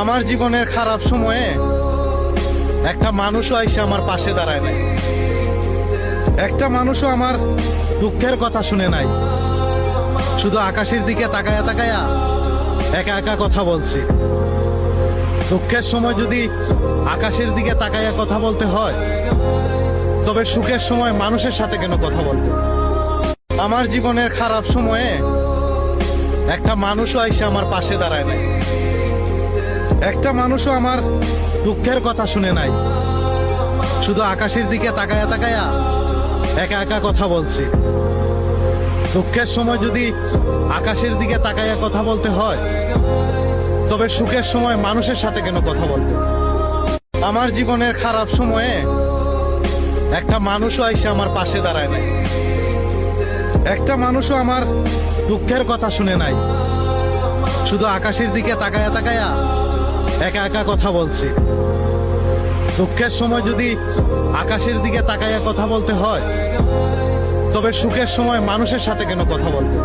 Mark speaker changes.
Speaker 1: আমার জীবনের খারাপ সময়ে একটা মানুষও এসে আমার পাশে দাঁড়ায় নাই। একটা মানুষও আমার দুঃখের কথা শুনে নাই। শুধু আকাশের দিকে তাকায়া তাকায়া একা একা কথা বলছি। দুঃখের সময় যদি আকাশের দিকে তাকায়া কথা বলতে হয়, তবে সুখের সময় মানুষের সাথে কেন কথা বলবো? আমার জীবনের খারাপ সময়ে একটা মানুষও এসে আমার পাশে দাঁড়ায় নাই। একটা মানুষও আমার দুঃখের কথা শুনে নাই। শুধু আকাশের দিকে তাকায়া তাকায়া একা একা কথা বলছি। দুঃখের সময় যদি আকাশের দিকে তাকায়া কথা বলতে হয়, তবে সুখের সময় মানুষের সাথে কেন কথা বলবো? আমার জীবনের খারাপ সময়ে একটা মানুষও এসে আমার পাশে দাঁড়ায় নাই। একটা মানুষও আমার দুঃখের কথা শুনে নাই। শুধু আকাশের দিকে তাকায়া তাকায়া একা একা কথা বলছি। দুঃখের সময় যদি আকাশের দিকে তাকায়া কথা বলতে হয়, তবে সুখের সময় মানুষের সাথে কেন কথা বলবো?